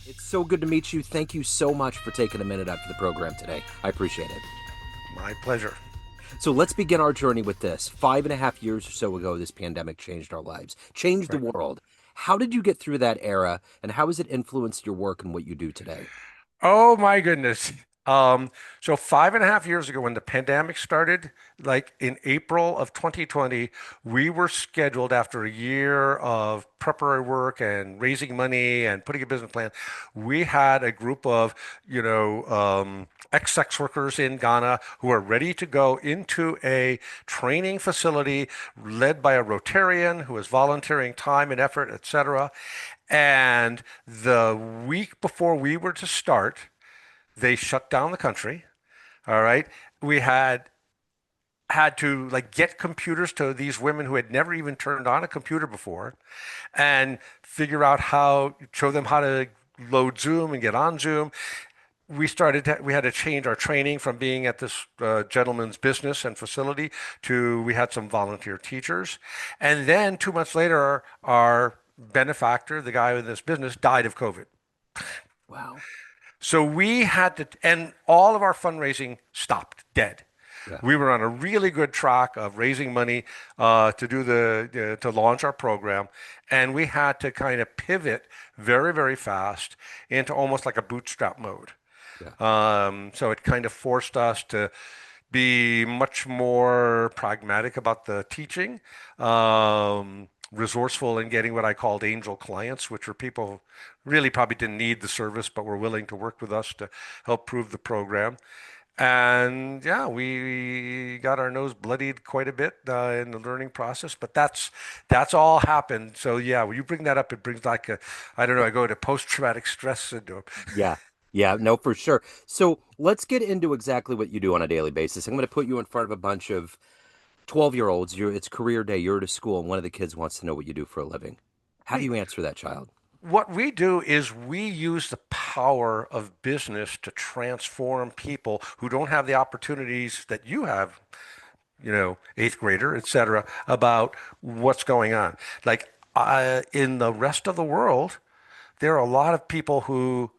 It's so good to meet you. Thank you so much for taking a minute out for the program today. I appreciate it. My pleasure. So let's begin our journey with this. 5.5 years or so ago, this pandemic changed our lives, changed the Right. world. How did you get through that era, and how has it influenced your work and what you do today? Oh my goodness. Um, so 5.5 years ago, when the pandemic started, like in April of 2020, we were scheduled after a year of preparatory work and raising money and putting a business plan. We had a group of, ex-sex workers in Ghana who are ready to go into a training facility led by a Rotarian who is volunteering time and effort, etc. And the week before we were to start, they shut down the country. All right. We had to like get computers to these women who had never even turned on a computer before and figure out show them how to load Zoom and get on Zoom. We had to change our training from being at this gentleman's business and facility to we had some volunteer teachers. And then 2 months later, our benefactor, the guy in this business, died of COVID. Wow. So we had to, and all of our fundraising stopped dead. Yeah. We were on a really good track of raising money to launch our program, and we had to kind of pivot very, very fast into almost like a bootstrap mode. Yeah. So it kind of forced us to be much more pragmatic about the teaching, resourceful in getting what I called angel clients, which were people really probably didn't need the service but were willing to work with us to help prove the program. And yeah, we got our nose bloodied quite a bit in the learning process, but that's all happened. So yeah, when you bring that up, it brings like I don't know, I go to post-traumatic stress syndrome. Yeah. Yeah, no, for sure. So let's get into exactly what you do on a daily basis. I'm going to put you in front of a bunch of 12-year-olds. It's career day. You're at a school, and one of the kids wants to know what you do for a living. How do We you answer that child? What we do is we use the power of business to transform people who don't have the opportunities that you have, eighth grader, et cetera, about what's going on. Like in the rest of the world, there are a lot of people who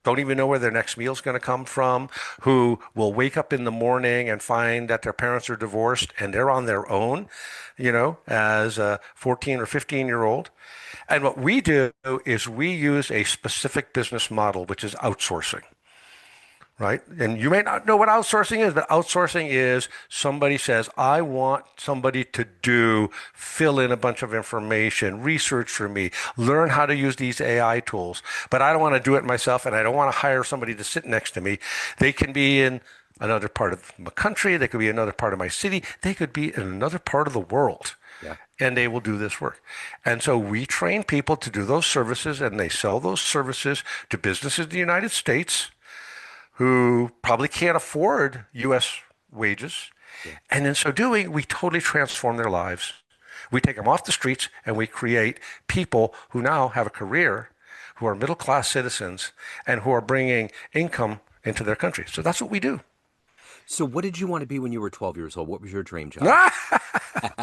don't even know where their next meal is going to come from, who will wake up in the morning and find that their parents are divorced and they're on their own, as a 14 or 15-year-old. And what we do is we use a specific business model, which is outsourcing, right? And you may not know what outsourcing is, but outsourcing is somebody says, I want somebody to fill in a bunch of information, research for me, learn how to use these AI tools, but I don't want to do it myself and I don't want to hire somebody to sit next to me. They can be in another part of the country, they could be another part of my city, they could be in another part of the world. Yeah. And they will do this work. And so we train people to do those services and they sell those services to businesses in the United States who probably can't afford US wages. Yeah. And in so doing, we totally transform their lives. We take them off the streets and we create people who now have a career, who are middle class citizens, and who are bringing income into their country. So that's what we do. So what did you want to be when you were 12 years old? What was your dream job?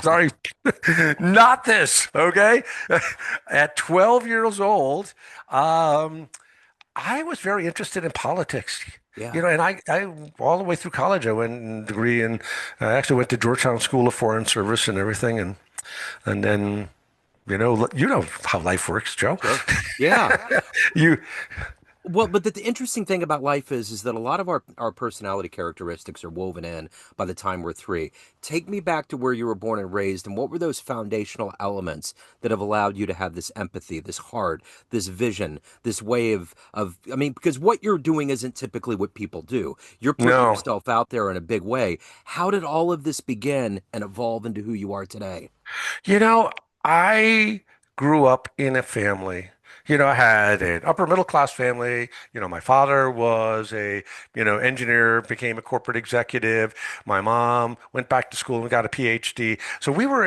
Sorry, not this, okay? At 12 years old, um, I was very interested in politics. Yeah. And I all the way through college, I went and degree and I actually went to Georgetown School of Foreign Service and everything, and then you know how life works, Joe. Sure. Yeah. You Well, but the interesting thing about life is that a lot of our personality characteristics are woven in by the time we're three. Take me back to where you were born and raised, and what were those foundational elements that have allowed you to have this empathy, this heart, this vision, this way I mean, because what you're doing isn't typically what people do. You're putting no, yourself out there in a big way. How did all of this begin and evolve into who you are today? you know, I grew up in a family. I had an upper middle class family. My father was a, engineer, became a corporate executive. My mom went back to school and got a PhD. So we were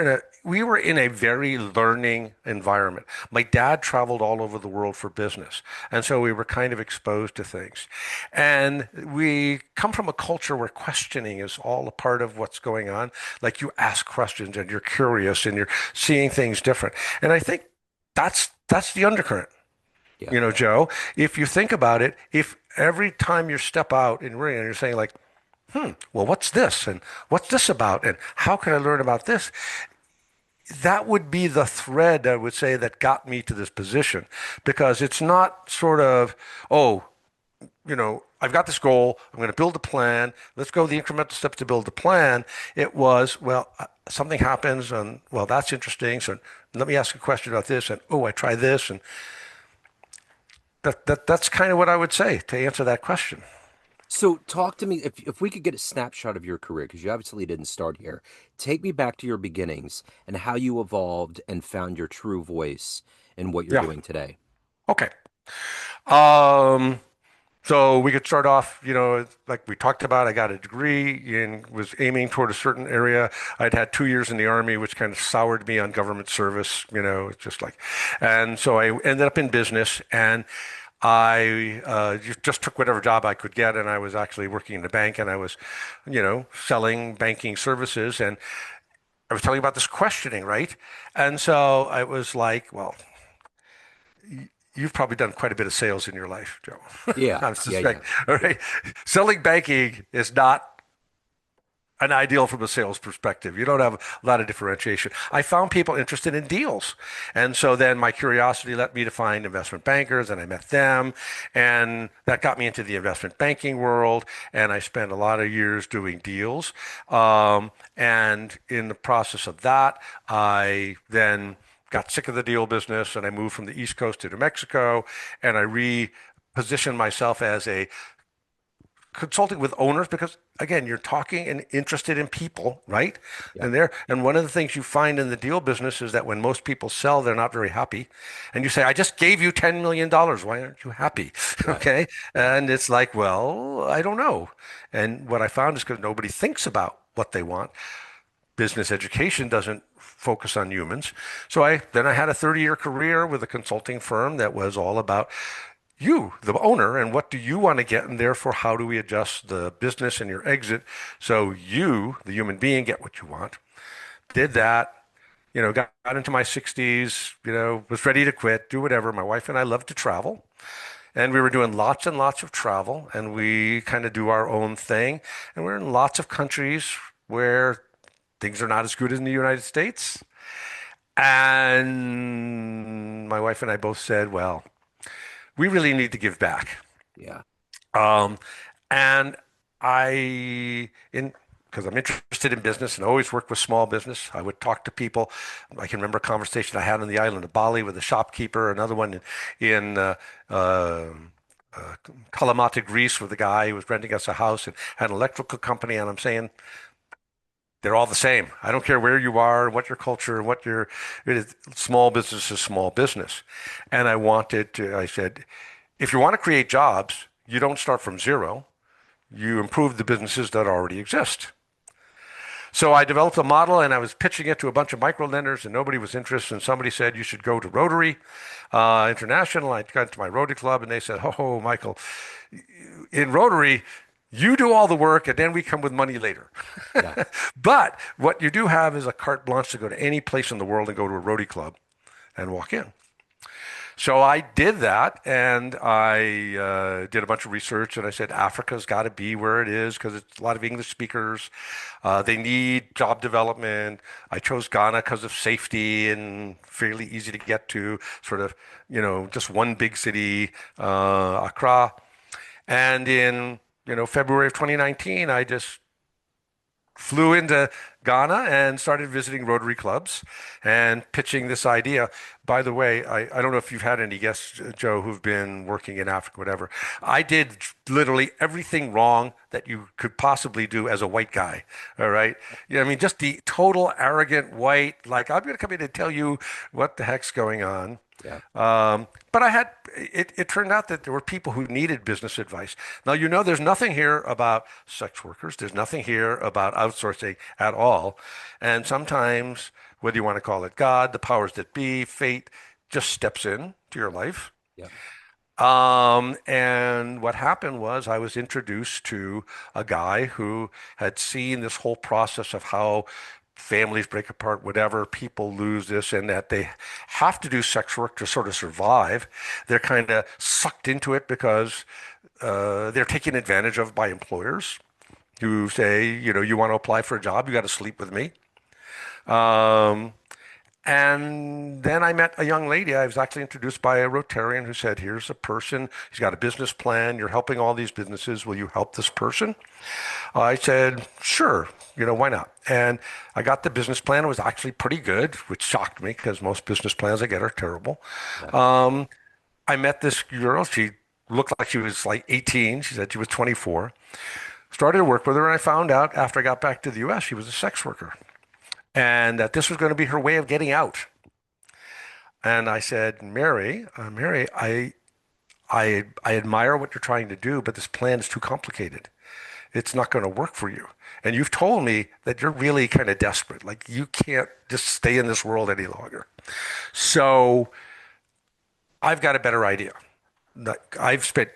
in a very learning environment. My dad traveled all over the world for business, and so we were kind of exposed to things. And we come from a culture where questioning is all a part of what's going on. Like you ask questions and you're curious and you're seeing things different. And I think that's the undercurrent. Yeah. Joe, if you think about it, if every time you step out in ring and you're saying like, well, what's this? And what's this about? And how can I learn about this? That would be the thread, I would say, that got me to this position because it's not sort of, oh, I've got this goal. I'm going to build a plan. Let's go the incremental steps to build the plan. It was, well, something happens and, well, that's interesting. So let me ask a question about this. And, oh, I try this. And that's kind of what I would say to answer that question. So talk to me if we could get a snapshot of your career, because you obviously didn't start here. Take me back to your beginnings and how you evolved and found your true voice in what you're Yeah. doing today. Okay. Um, So we could start off, like we talked about, I got a degree and was aiming toward a certain area. I'd had 2 years in the Army, which kind of soured me on government service, it's just like, and so I ended up in business and I just took whatever job I could get. And I was actually working in the bank and I was, selling banking services. And I was telling you about this questioning, right? And so I was like, well, you've probably done quite a bit of sales in your life, Joe. Yeah, I yeah, suspect. yeah, All yeah, right. Selling banking is not an ideal from a sales perspective. You don't have a lot of differentiation. I found people interested in deals. And so then my curiosity led me to find investment bankers and I met them. And that got me into the investment banking world. And I spent a lot of years doing deals. And in the process of that, I then got sick of the deal business and I moved from the East Coast to New Mexico and I repositioned myself as a consulting with owners because again you're talking and interested in people, right? yeah, And one of the things you find in the deal business is that when most people sell they're not very happy and you say I just gave you $10 million, why aren't you happy? right. Okay. Yeah, And it's like, well, I don't know. And what I found is because nobody thinks about what they want, business education doesn't focus on humans. So I had a 30-year career with a consulting firm that was all about you, the owner, and what do you want to get, and therefore how do we adjust the business and your exit so you, the human being, get what you want. Did that, got into my 60s, was ready to quit, do whatever. My wife and I love to travel. And we were doing lots and lots of travel, and we kind of do our own thing. And we're in lots of countries where things are not as good as in the United States. And my wife and I both said, well, we really need to give back. yeah, Um, and in because I'm interested in business and always work with small business, I would talk to people. I can remember a conversation I had on the island of Bali with a shopkeeper, another one in uh, Kalamata, Greece, with a guy who was renting us a house and had an electrical company. And I'm saying, they're all the same. I don't care where you are, what your culture, it is, small business is small business. And I said, if you want to create jobs, you don't start from zero. You improve the businesses that already exist. So I developed a model and I was pitching it to a bunch of micro lenders and nobody was interested. And somebody said, you should go to Rotary International. I got to my Rotary Club and they said, oh, Michael, in Rotary, you do all the work and then we come with money later. yeah. But what you do have is a carte blanche to go to any place in the world and go to a Rotary Club and walk in. So I did that and I did a bunch of research and I said Africa's got to be where it is because it's a lot of English speakers. They need job development. I chose Ghana because of safety and fairly easy to get to, sort of, just one big city, Accra. And in, February of 2019, I just flew into Ghana and started visiting Rotary clubs and pitching this idea. By the way, I don't know if you've had any guests, Joe, who've been working in Africa, whatever. I did literally everything wrong that you could possibly do as a white guy. All right. Yeah, I mean, just the total arrogant white, like, I'm going to come in and tell you what the heck's going on. Yeah. But it turned out that there were people who needed business advice. Now, there's nothing here about sex workers. There's nothing here about outsourcing at all. And sometimes, whether you want to call it God, the powers that be, fate, just steps in to your life. Yeah. And what happened was I was introduced to a guy who had seen this whole process of how families break apart, whatever, people lose this and that. They have to do sex work to sort of survive. They're kind of sucked into it because they're taken advantage of by employers who say, you want to apply for a job, you got to sleep with me. Um, and then I met a young lady. I was actually introduced by a Rotarian who said, here's a person, he's got a business plan. You're helping all these businesses. Will you help this person? I said, sure, why not? And I got the business plan. It was actually pretty good, which shocked me because most business plans I get are terrible. Yeah. I met this girl. She looked like she was like 18. She said she was 24. Started to work with her, and I found out after I got back to the US, she was a sex worker and that this was going to be her way of getting out. And I said, Mary, I admire what you're trying to do, but this plan is too complicated. It's not going to work for you. And you've told me that you're really kind of desperate. Like you can't just stay in this world any longer. So I've got a better idea. I've spent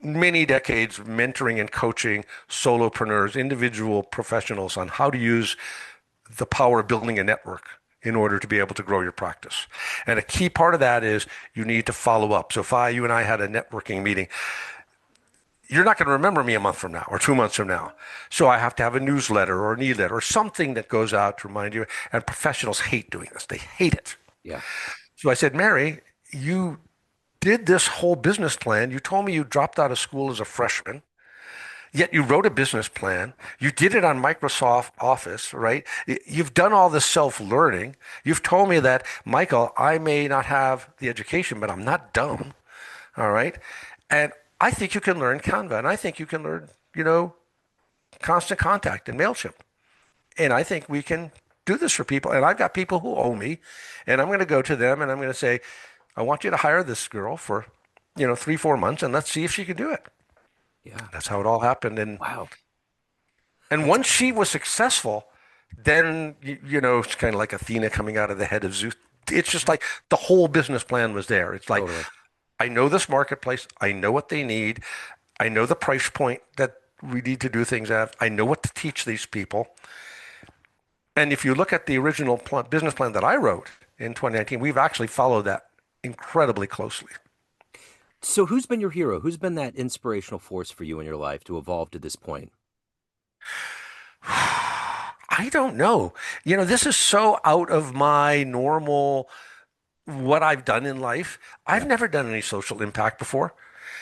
many decades mentoring and coaching solopreneurs, individual professionals on how to use the power of building a network in order to be able to grow your practice. And a key part of that is you need to follow up. So if you and I had a networking meeting, you're not going to remember me a month from now or 2 months from now. So I have to have a newsletter or an e-letter or something that goes out to remind you. And professionals hate doing this. They hate it. Yeah. So I said, Mary, you did this whole business plan. You told me you dropped out of school as a freshman. Yet you wrote a business plan. You did it on Microsoft Office, right? You've done all this self-learning. You've told me that, Michael, I may not have the education, but I'm not dumb. All right. And I think you can learn Canva, and I think you can learn, Constant Contact and MailChimp. And I think we can do this for people. And I've got people who owe me, and I'm going to go to them and I'm going to say, I want you to hire this girl for, 3, 4 months, and let's see if she can do it. Yeah. That's how it all happened. And Wow. and That's once she was successful, then it's kind of like Athena coming out of the head of Zeus. It's just like the whole business plan was there. It's like totally. I know this marketplace. I know what they need. I know the price point that we need to do things at. I know what to teach these people. And if you look at the original business plan that I wrote in 2019, we've actually followed that incredibly closely. So who's been your hero? Who's been that inspirational force for you in your life to evolve to this point? I don't know. This is so out of my normal what I've done in life. I've Yeah. never done any social impact before.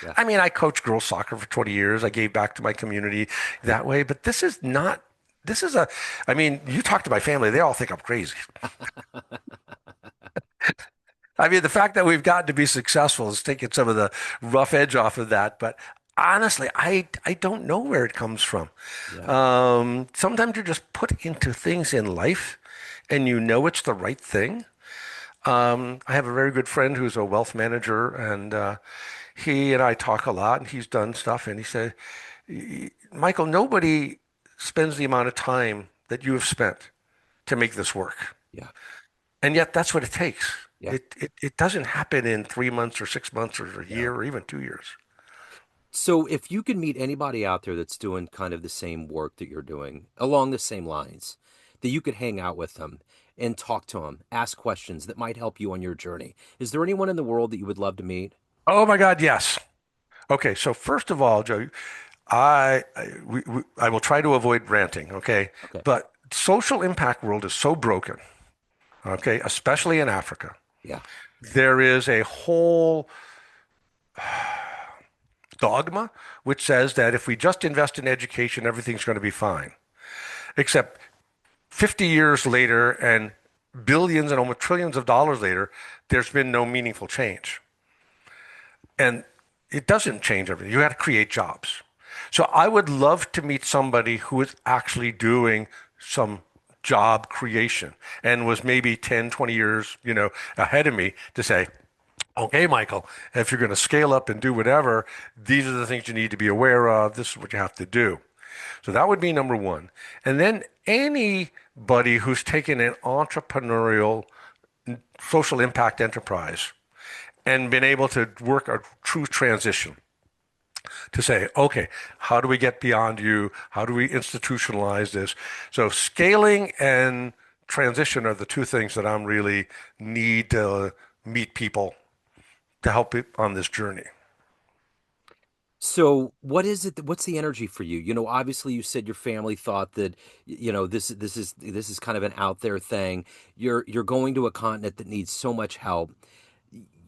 Yeah. I mean, I coached girls soccer for 20 years. I gave back to my community that way, but this is not, this is a, I mean, you talk to my family, they all think I'm crazy. I mean, the fact that we've gotten to be successful is taking some of the rough edge off of that. But honestly, I don't know where it comes from. Yeah. Sometimes you're just put into things in life and you know it's the right thing. I have a very good friend who's a wealth manager, and he and I talk a lot, and he's done stuff. And he said, Michael, nobody spends the amount of time that you have spent to make this work. Yeah. And yet that's what it takes. Yeah. It doesn't happen in 3 months or 6 months or a No. year or even 2 years. So if you could meet anybody out there that's doing kind of the same work that you're doing along the same lines, that you could hang out with them and talk to them, ask questions that might help you on your journey. Is there anyone in the world that you would love to meet? Oh my God, yes. Okay, so first of all, Joe, I will try to avoid ranting, okay? Okay. But social impact world is so broken, okay, especially in Africa. Yeah. There is a whole dogma which says that if we just invest in education, everything's going to be fine. Except 50 years later and billions and almost trillions of dollars later, there's been no meaningful change. And it doesn't change everything. You got to create jobs. So I would love to meet somebody who is actually doing some job creation and was maybe 10, 20 years, ahead of me to say, okay, Michael, if you're going to scale up and do whatever, these are the things you need to be aware of. This is what you have to do. So that would be number one. And then anybody who's taken an entrepreneurial social impact enterprise and been able to work a true transition. to say, okay, how do we get beyond you? How do we institutionalize this? So scaling and transition are the two things that I'm really need to meet people to help it on this journey. So, what is it what's the energy for you? Obviously you said your family thought that this is kind of an out there thing. You're going to a continent that needs so much help.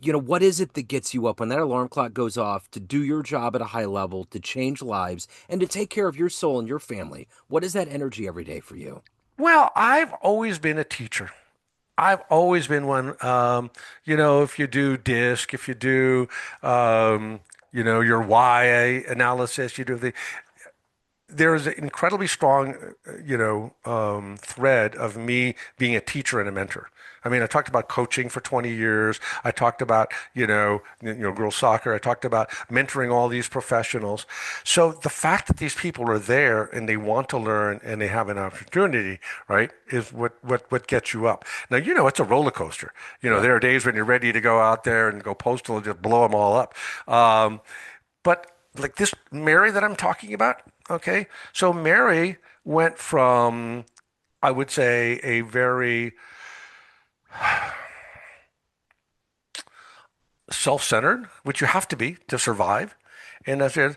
What is it that gets you up when that alarm clock goes off to do your job at a high level, to change lives, and to take care of your soul and your family? What is that energy every day for you? Well, I've always been a teacher. I've always been one. If you do DISC, if you do, your why analysis, you do there is an incredibly strong, thread of me being a teacher and a mentor. I mean, I talked about coaching for 20 years. I talked about, girls soccer. I talked about mentoring all these professionals. So the fact that these people are there and they want to learn and they have an opportunity, right, is what gets you up. Now, it's a roller coaster. Yeah. There are days when you're ready to go out there and go postal and just blow them all up. But like this Mary that I'm talking about, okay? So Mary went from, I would say, a very self-centered, which you have to be to survive, and as a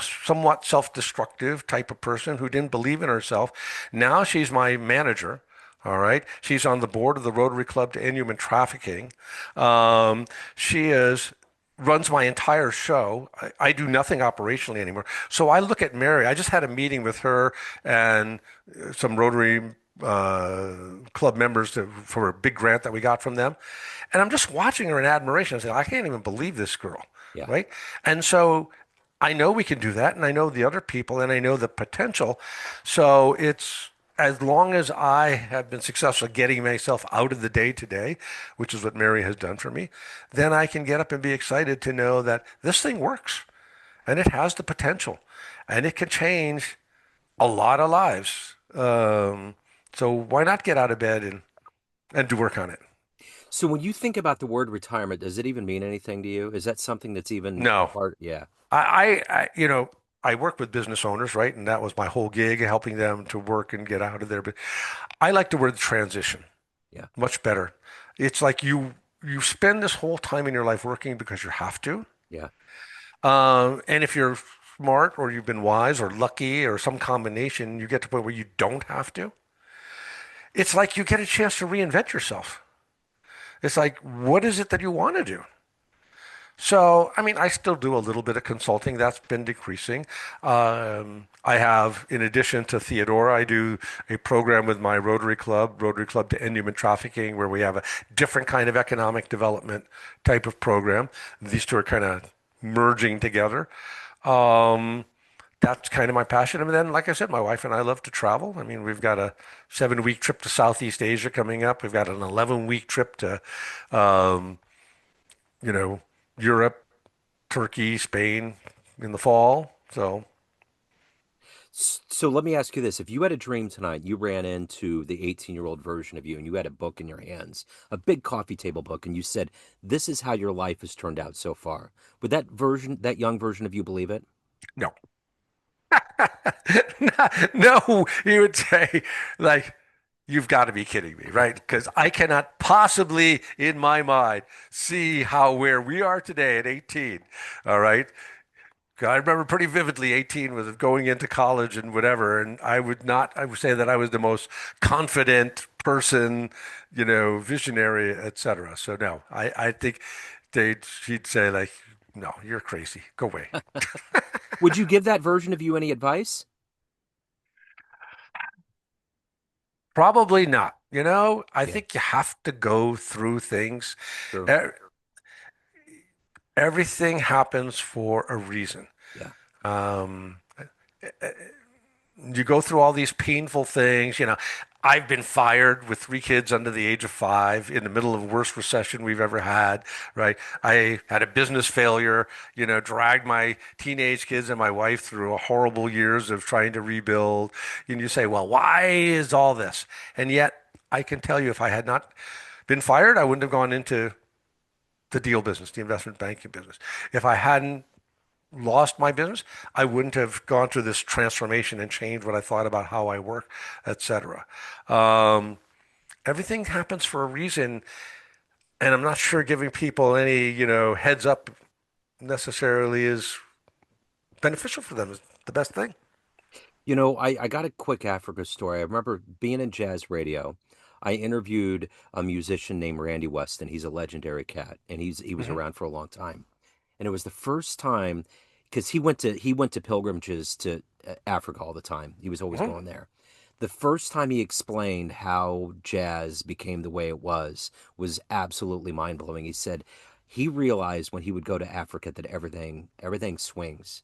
somewhat self-destructive type of person who didn't believe in herself. Now she's my manager. All right. She's on the board of the Rotary Club to End Human Trafficking. She is runs my entire show. I do nothing operationally anymore. So I look at Mary. I just had a meeting with her and some Rotary uh, Club members for a big grant that we got from them. And I'm just watching her in admiration. I say, I can't even believe this girl, Yeah. right? And so I know we can do that, and I know the other people, and I know the potential. So it's as long as I have been successful at getting myself out of the day to day, which is what Mary has done for me, then I can get up and be excited to know that this thing works and it has the potential and it can change a lot of lives. So why not get out of bed and do work on it? So when you think about the word retirement, does it even mean anything to you? Is that something that's even a No, part? Yeah. I work with business owners, right? And that was my whole gig, helping them to work and get out of there. But I like the word transition Yeah. much better. It's like you spend this whole time in your life working because you have to. Yeah. And if you're smart or you've been wise or lucky or some combination, you get to the point where you don't have to. It's like you get a chance to reinvent yourself. It's like, what is it that you want to do? So, I mean, I still do a little bit of consulting. That's been decreasing. I have, in addition to Theodora, I do a program with my Rotary Club to End Human Trafficking, where we have a different kind of economic development type of program. These two are kind of merging together. Um, that's kind of my passion. And then, like I said, my wife and I love to travel. I mean, we've got a 7 week trip to Southeast Asia coming up. We've got an 11 week trip to, um, you know, Europe, Turkey, Spain in the fall. So, So let me ask you this. If you had a dream tonight, you ran into the 18-year-old version of you and you had a book in your hands, a big coffee table book, and you said, "This is how your life has turned out so far." Would that young version of you believe it? no. No, he would say, like, you've got to be kidding me, right? Because I cannot possibly, in my mind, see how where we are today at 18, all right? I remember pretty vividly 18 was going into college and whatever, and I would say that I was the most confident person, visionary, etc. So no, I think she'd say like, no, you're crazy. Go away. Would you give that version of you any advice? Probably not. I Yeah, think you have to go through things. true. E- Everything happens for a reason. Yeah. Um, you go through all these painful things. I've been fired with 3 kids under the age of 5 in the middle of the worst recession we've ever had, right? I had a business failure, dragged my teenage kids and my wife through a horrible years of trying to rebuild. And you say, well, why is all this? And yet I can tell you if I had not been fired, I wouldn't have gone into the deal business, the investment banking business. If I hadn't lost my business, I wouldn't have gone through this transformation and changed what I thought about how I work, etc. Um, Everything happens for a reason, and I'm not sure giving people any, heads up necessarily is beneficial for them. Is the best thing. I got a quick Africa story. I remember being in jazz radio. I interviewed a musician named Randy Weston. He's a legendary cat, and he was Hmm. around for a long time. And it was the first time because he went to pilgrimages to Africa all the time. He was always Hmm. going there. The first time he explained how jazz became the way it was absolutely mind-blowing. He said he realized when he would go to Africa that everything swings.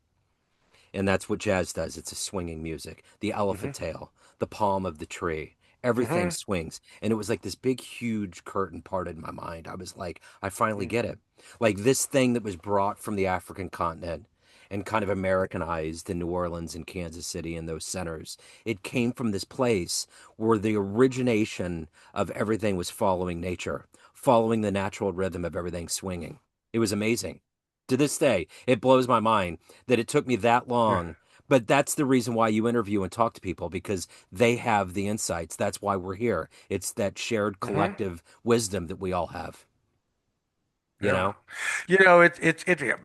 And that's what jazz does. It's a swinging music. The Hmm. elephant tail, the palm of the tree, everything Hmm. swings. And it was like this big, huge curtain parted in my mind. I was like, I finally Hmm. get it. Like this thing that was brought from the African continent and kind of Americanized in New Orleans and Kansas City and those centers. It came from this place where the origination of everything was following nature, following the natural rhythm of everything swinging. It was amazing. To this day, it blows my mind that it took me that Yeah. long. But that's the reason why you interview and talk to people because they have the insights. That's why we're here. It's that shared Hmm. collective wisdom that we all have, you Yeah. know?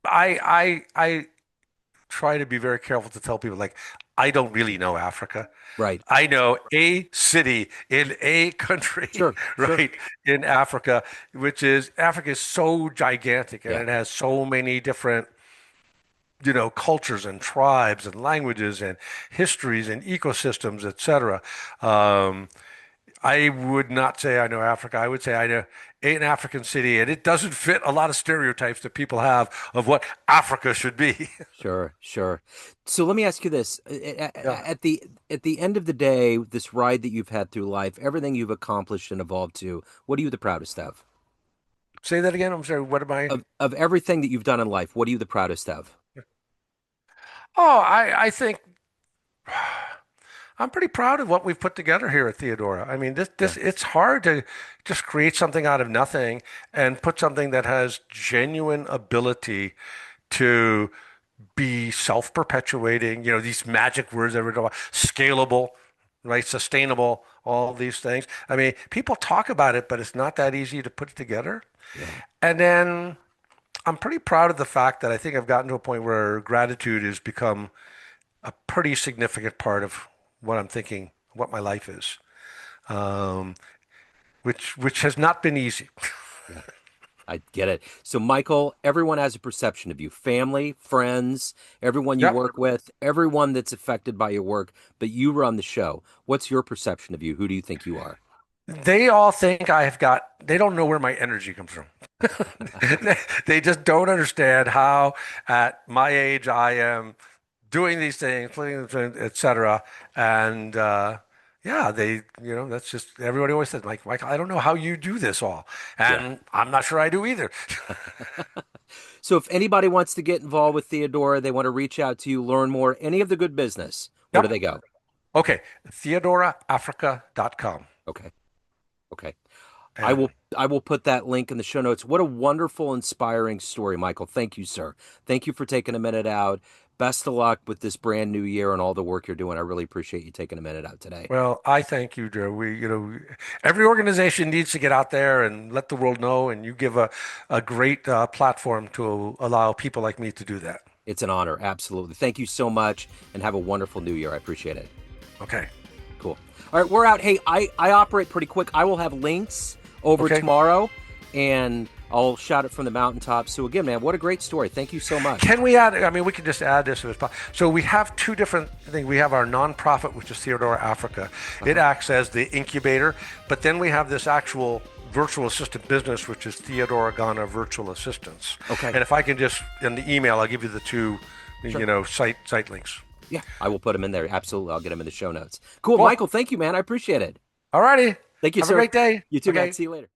I try to be very careful to tell people like I don't really know Africa. Right. I know a city in a country, Sure. Sure. right, in Africa, which is Africa is so gigantic and Yeah. it has so many different, cultures and tribes and languages and histories and ecosystems, etc. Um, I would not say I know Africa. I would say I know an African city, and it doesn't fit a lot of stereotypes that people have of what Africa should be. Sure. Sure. So let me ask you this. Yeah. At the end of the day, this ride that you've had through life, everything you've accomplished and evolved to, what are you the proudest of? Say that again. I'm sorry. What am I? Of everything that you've done in life, what are you the proudest of? Oh, I think I'm pretty proud of what we've put together here at Theodora. I mean, Yeah. it's hard to just create something out of nothing and put something that has genuine ability to be self-perpetuating, these magic words that we're talking about, scalable, right, sustainable, all these things. I mean, people talk about it, but it's not that easy to put it together. Yeah. And then I'm pretty proud of the fact that I think I've gotten to a point where gratitude has become a pretty significant part of what I'm thinking, what my life is, um, which has not been easy. Yeah. I get it. So, Michael, everyone has a perception of you family, friends, everyone you Yep. work with, everyone that's affected by your work, but you run the show. What's your perception of you? Who do you think you are? They all think they don't know where my energy comes from. They just don't understand how, at my age, I am doing these things, etc. And yeah, that's just everybody always says, Michael, I don't know how you do this all, Yeah. and I'm not sure I do either. So, if anybody wants to get involved with Theodora, they want to reach out to you, learn more, any of the good business, where do Yep. they go? Okay. TheodoraAfrica.com. Okay. Okay. I And will I will put that link in the show notes. What a wonderful, inspiring story, Michael. Thank you, sir. Thank you for taking a minute out. Best of luck with this brand new year and all the work you're doing. I really appreciate you taking a minute out today. well, I thank you, Joe. Every organization needs to get out there and let the world know, and you give a great platform to allow people like me to do that. It's an honor. Absolutely. Thank you so much and have a wonderful new year. I appreciate it. Okay. Cool. All right, we're out. Hey, I operate pretty quick. I will have links over Okay. tomorrow and I'll shout it from the mountaintop. So again, man, what a great story. Thank you so much. Can we add? I mean, we can just add this as well. So we have two different things. We have our nonprofit, which is Theodora Africa. It Uh-huh. acts as the incubator, but then we have this actual virtual assistant business, which is Theodora Ghana Virtual Assistants. Okay. And if I can just in the email, I'll give you the two, Sure. site links. Yeah, I will put them in there. Absolutely. I'll get them in the show notes. Cool. Cool. Michael, thank you, man. I appreciate it. All righty. Thank you, Have a sir. great day. You too, man. Okay. See you later.